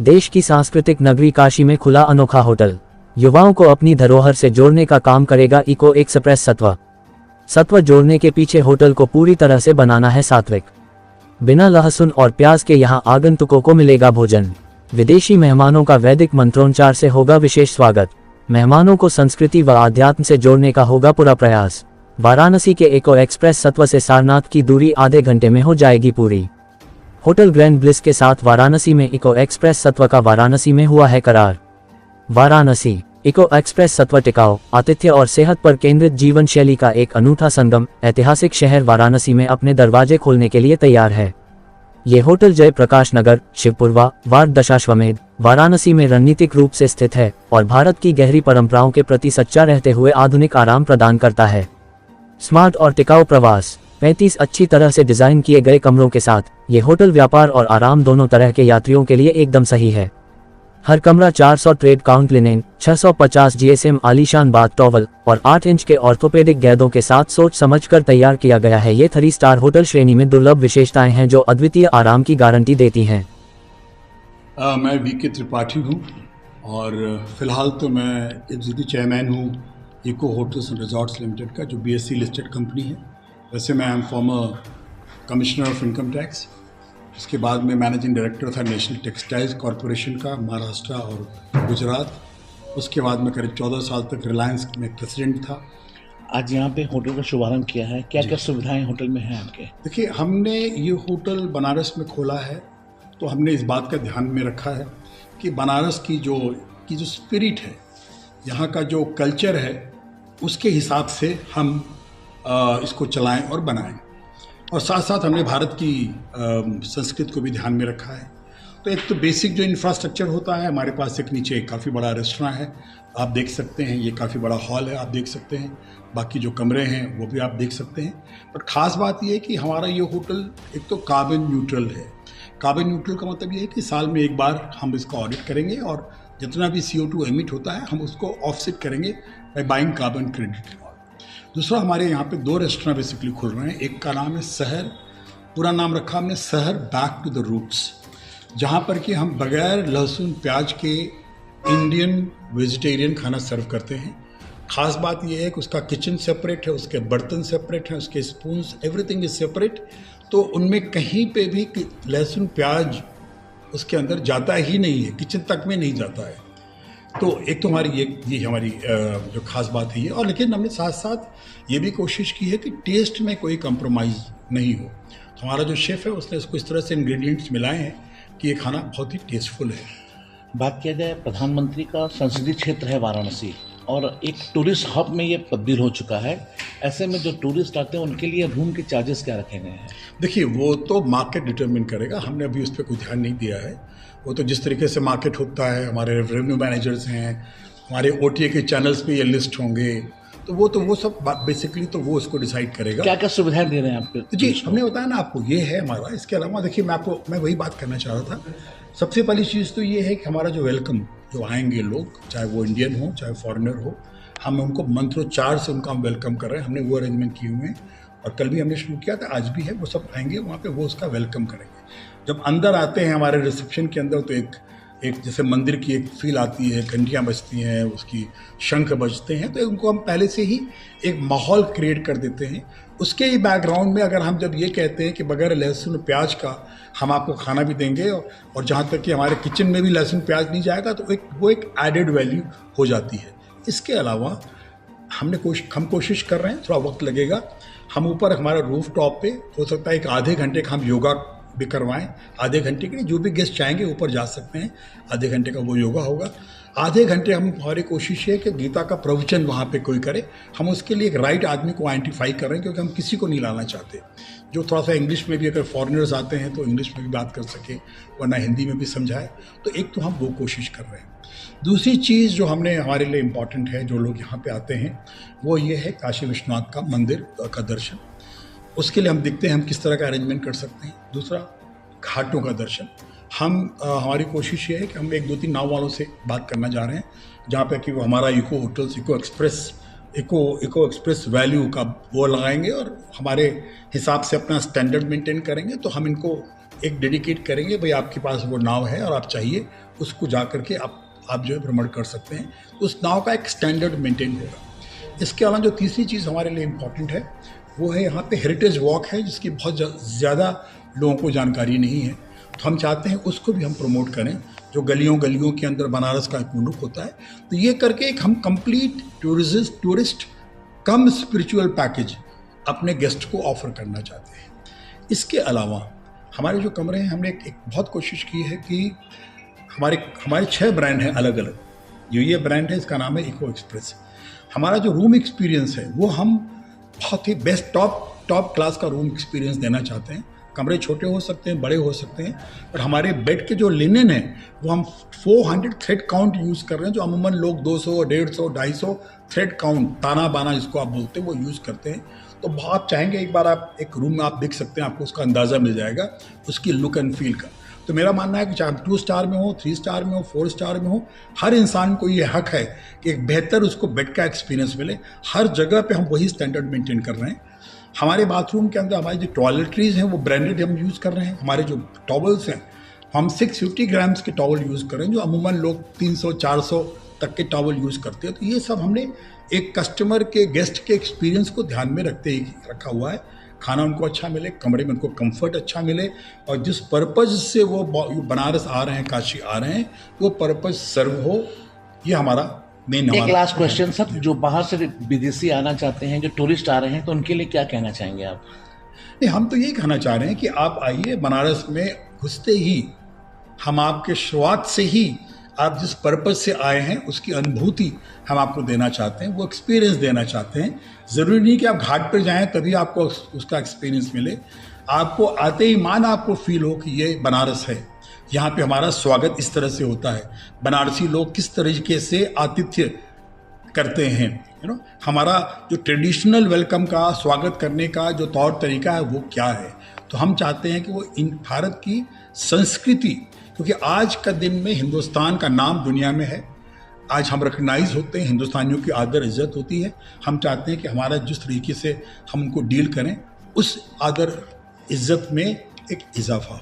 देश की सांस्कृतिक नगरी काशी में खुला अनोखा होटल। युवाओं को अपनी धरोहर से जोड़ने का काम करेगा इको एक्सप्रेस सत्व। सत्व जोड़ने के पीछे होटल को पूरी तरह से बनाना है सात्विक। बिना लहसुन और प्याज के यहाँ आगंतुकों को मिलेगा भोजन। विदेशी मेहमानों का वैदिक मंत्रोच्चार से होगा विशेष स्वागत। मेहमानों को संस्कृति व आध्यात्म से जोड़ने का होगा पूरा प्रयास। वाराणसी के इको एक्सप्रेस सत्व से सारनाथ की दूरी आधे घंटे में हो जाएगी पूरी। होटल ग्रैंड ब्लिस के साथ वाराणसी में इको एक्सप्रेस सत्व का वाराणसी में हुआ है करार। वाराणसी इको एक्सप्रेस सत्व टिकाऊ, आतिथ्य और सेहत पर केंद्रित जीवन शैली का एक अनूठा संगम। ऐतिहासिक शहर वाराणसी में अपने दरवाजे खोलने के लिए तैयार है। ये होटल जय प्रकाश नगर, शिवपुरवा, वार्ड दशाश्वमेध, वाराणसी में रणनीतिक रूप से स्थित है और भारत की गहरी परंपराओं के प्रति सच्चा रहते हुए आधुनिक आराम प्रदान करता है। स्मार्ट और टिकाऊ प्रवास 35 अच्छी तरह से डिजाइन किए गए कमरों के साथ ये होटल व्यापार और आराम दोनों तरह के यात्रियों के लिए एकदम सही है। हर कमरा 400 ट्रेड काउंट लिनेन, 650 जीएसएम आलीशान बाथ टॉवल और 8 इंच के ऑर्थोपेडिक गेंदों के साथ सोच समझकर तैयार किया गया है। ये 3 स्टार होटल श्रेणी में दुर्लभ विशेषताएं हैं जो अद्वितीय आराम की गारंटी देती हैं। मैं वीके त्रिपाठी हूँ और फिलहाल तो मैं एग्जीक्यूटिव चेयरमैन हूँ Eco Hotels and Resorts Limited का, जो बीएससी लिस्टेड कंपनी है। वैसे मैं am former commissioner of income tax. उसके बाद में मैनेजिंग डायरेक्टर था नेशनल टेक्सटाइल्स कॉरपोरेशन का, महाराष्ट्र और गुजरात। उसके बाद में करीब 14 साल तक रिलायंस में प्रेसिडेंट था। आज यहाँ पे होटल का शुभारंभ किया है, क्या क्या सुविधाएं होटल में हैं आपके? देखिए, हमने ये होटल बनारस में खोला है तो हमने इस बात का ध्यान में रखा है कि बनारस की जो स्पिरिट है, यहाँ का जो कल्चर है, उसके हिसाब से हम इसको चलाएं और बनाएं। और साथ साथ हमने भारत की संस्कृति को भी ध्यान में रखा है। तो एक तो बेसिक जो इंफ्रास्ट्रक्चर होता है, हमारे पास एक नीचे काफ़ी बड़ा रेस्टोरेंट है, आप देख सकते हैं। ये काफ़ी बड़ा हॉल है, आप देख सकते हैं। बाकी जो कमरे हैं वो भी आप देख सकते हैं। बट ख़ास बात ये है कि हमारा ये होटल एक तो कार्बन न्यूट्रल है। कार्बन न्यूट्रल का मतलब ये है कि साल में एक बार हम इसका ऑडिट करेंगे और जितना भी CO2 एमिट होता है हम उसको ऑफसेट करेंगे बाय बाइंग कार्बन क्रेडिट। दूसरा, हमारे यहाँ पे 2 रेस्टोरेंट बेसिकली खुल रहे हैं। एक का नाम है सहर, पूरा नाम रखा हमने सहर बैक टू द रूट्स, जहाँ पर कि हम बगैर लहसुन प्याज के इंडियन वेजिटेरियन खाना सर्व करते हैं। ख़ास बात यह है कि उसका किचन सेपरेट है, उसके बर्तन सेपरेट हैं, उसके स्पून्स, एवरीथिंग इज सेपरेट। तो उनमें कहीं पे भी लहसुन प्याज उसके अंदर जाता ही नहीं है, किचन तक में नहीं जाता है। तो एक तो हमारी ये हमारी जो ख़ास बात है ये। और लेकिन हमने साथ साथ ये भी कोशिश की है कि टेस्ट में कोई कंप्रोमाइज़ नहीं हो। तो हमारा जो शेफ़ है उसने इसको इस तरह से इंग्रेडिएंट्स मिलाए हैं कि ये खाना बहुत ही टेस्टफुल है। बात किया जाए, प्रधानमंत्री का संसदीय क्षेत्र है वाराणसी और एक टूरिस्ट हब में ये तब्दील हो चुका है। ऐसे में जो टूरिस्ट आते हैं उनके लिए रूम के चार्जेस क्या रखे गए हैं? देखिए, वो तो मार्केट डिटरमिन करेगा, हमने अभी उस पर कोई ध्यान नहीं दिया है। वो तो जिस तरीके से मार्केट होता है, हमारे रेवेन्यू मैनेजर्स हैं, हमारे OTA के चैनल्स पे ये लिस्ट होंगे, तो वो सब बेसिकली तो वो उसको डिसाइड करेगा। क्या क्या सुविधाएं दे रहे हैं आपके? जी, हमने बताया ना आपको, ये है हमारा। इसके अलावा देखिए, मैं वही बात करना चाह रहा था। सबसे पहली चीज़ तो ये है कि हमारा जो वेलकम, जो आएंगे लोग, चाहे वो इंडियन हो चाहे फॉरेनर हो, हम उनको मंत्रोच्चार से उनका हम वेलकम कर रहे हैं। हमने वो अरेंजमेंट किए हुए हैं और कल भी हमने शुरू किया था, आज भी है। वो सब आएंगे वहाँ पे, वो उसका वेलकम करेंगे। जब अंदर आते हैं हमारे रिसेप्शन के अंदर, तो एक जैसे मंदिर की एक फील आती है, घंटियाँ बजती हैं, उसकी शंख बजते हैं, तो उनको हम पहले से ही एक माहौल क्रिएट कर देते हैं। उसके ही बैकग्राउंड में अगर हम जब ये कहते हैं कि बगैर लहसुन प्याज का हम आपको खाना भी देंगे और जहाँ तक कि हमारे किचन में भी लहसुन प्याज नहीं जाएगा, तो वो एक एडेड वैल्यू हो जाती है। इसके अलावा हम कोशिश कर रहे हैं, थोड़ा वक्त लगेगा। हम ऊपर हमारा रूफ टॉप पे हो सकता है एक आधे घंटे का हम योगा भी करवाएं। आधे घंटे के लिए जो भी गेस्ट चाहेंगे ऊपर जा सकते हैं, आधे घंटे का वो योगा होगा। आधे घंटे हमारी कोशिश है कि गीता का प्रवचन वहाँ पे कोई करे। हम उसके लिए एक राइट आदमी को आइडेंटिफाई कर रहे हैं, क्योंकि हम किसी को नहीं लाना चाहते जो थोड़ा सा इंग्लिश में भी, अगर फॉरेनर्स आते हैं तो इंग्लिश में भी बात कर सके, वरना हिंदी में भी समझाए। तो एक तो हम वो कोशिश कर रहे हैं। दूसरी चीज़ जो हमने हमारे लिए इम्पॉर्टेंट है, जो लोग यहाँ पे आते हैं, वो ये है काशी विश्वनाथ का मंदिर का दर्शन। उसके लिए हम देखते हैं हम किस तरह का अरेंजमेंट कर सकते हैं। दूसरा, घाटों का दर्शन। हमारी कोशिश ये है कि हम 1-2-3 नाव वालों से बात करना जा रहे हैं, जहाँ पे कि वो हमारा Eco Hotels, Eco Express Value का वो लगाएंगे और हमारे हिसाब से अपना स्टैंडर्ड मेंटेन करेंगे। तो हम इनको एक डेडिकेट करेंगे, भाई आपके पास वो नाव है और आप चाहिए उसको जा करके आप जो है भ्रमण कर सकते हैं। तो उस नाव का एक स्टैंडर्ड मेंटेन होगा। इसके अलावा जो तीसरी चीज़ हमारे लिए इम्पॉर्टेंट है वो है यहाँ पे हेरिटेज वॉक है, जिसकी बहुत ज़्यादा लोगों को जानकारी नहीं है। तो हम चाहते हैं उसको भी हम प्रमोट करें, जो गलियों गलियों के अंदर बनारस का एक मुनुक होता है। तो ये करके एक हम कंप्लीट टूरिस्ट कम स्पिरिचुअल पैकेज अपने गेस्ट को ऑफर करना चाहते हैं। इसके अलावा हमारे जो कमरे हैं, हमने एक बहुत कोशिश की है कि हमारे 6 ब्रांड हैं अलग अलग। जो ये ब्रांड है इसका नाम है इको एक्सप्रेस। हमारा जो रूम एक्सपीरियंस है वो हम बहुत ही बेस्ट टॉप क्लास का रूम एक्सपीरियंस देना चाहते हैं। कमरे छोटे हो सकते हैं, बड़े हो सकते हैं, पर हमारे बेड के जो लिनेन है वो हम 400 थ्रेड काउंट यूज़ कर रहे हैं। जो अमूमन लोग 200, 150, 250 थ्रेड काउंट, ताना बाना जिसको आप बोलते हैं, वो यूज़ करते हैं। तो आप चाहेंगे एक बार आप एक रूम में आप देख सकते हैं, आपको उसका अंदाज़ा मिल जाएगा उसकी लुक एंड फील का। तो मेरा मानना है कि चाहे 2 स्टार में हो, 3 स्टार में हो, 4 स्टार में हो, हर इंसान को ये हक है कि एक बेहतर उसको बेड का एक्सपीरियंस मिले। हर जगह पे हम वही स्टैंडर्ड मेंटेन कर रहे हैं। हमारे बाथरूम के अंदर हमारी जो टॉयलेटरीज हैं वो ब्रांडेड हम यूज़ कर रहे हैं। हमारे जो टॉवल्स हैं हम 650 ग्राम्स के टॉवल यूज़ कर रहे हैं, जो अमूमन लोग 300-400 तक के टॉवल यूज़ करते हैं। तो ये सब हमने एक कस्टमर के, गेस्ट के एक्सपीरियंस को ध्यान में रखते ही रखा हुआ है। खाना उनको अच्छा मिले, कमरे में उनको कंफर्ट अच्छा मिले, और जिस पर्पज़ से वो बनारस आ रहे हैं, काशी आ रहे हैं, वो पर्पज़ सर्व हो। ये हमारा मेन। एक लास्ट क्वेश्चन सर, जो बाहर से विदेशी आना चाहते हैं, जो टूरिस्ट आ रहे हैं, तो उनके लिए क्या कहना चाहेंगे आप? नहीं, हम तो यही कहना चाह रहे हैं कि आप आइए, बनारस में घुसते ही हम आपके शुरुआत से ही आप जिस पर्पज़ से आए हैं उसकी अनुभूति हम आपको देना चाहते हैं, वो एक्सपीरियंस देना चाहते हैं। ज़रूरी नहीं कि आप घाट पर जाएं तभी आपको उसका एक्सपीरियंस मिले। आपको आते ही मान आपको फील हो कि ये बनारस है, यहाँ पे हमारा स्वागत इस तरह से होता है, बनारसी लोग किस तरीके से आतिथ्य करते हैं, हमारा जो ट्रेडिशनल वेलकम का, स्वागत करने का जो तौर तरीका है वो क्या है। तो हम चाहते हैं कि वो इन भारत की संस्कृति, क्योंकि आज का दिन में हिंदुस्तान का नाम दुनिया में है, आज हम रिकग्नाइज होते हैं, हिंदुस्तानियों की आदर इज्जत होती है। हम चाहते हैं कि हमारा जिस तरीके से हम उनको डील करें, उस आदर इज्जत में एक इजाफा हो।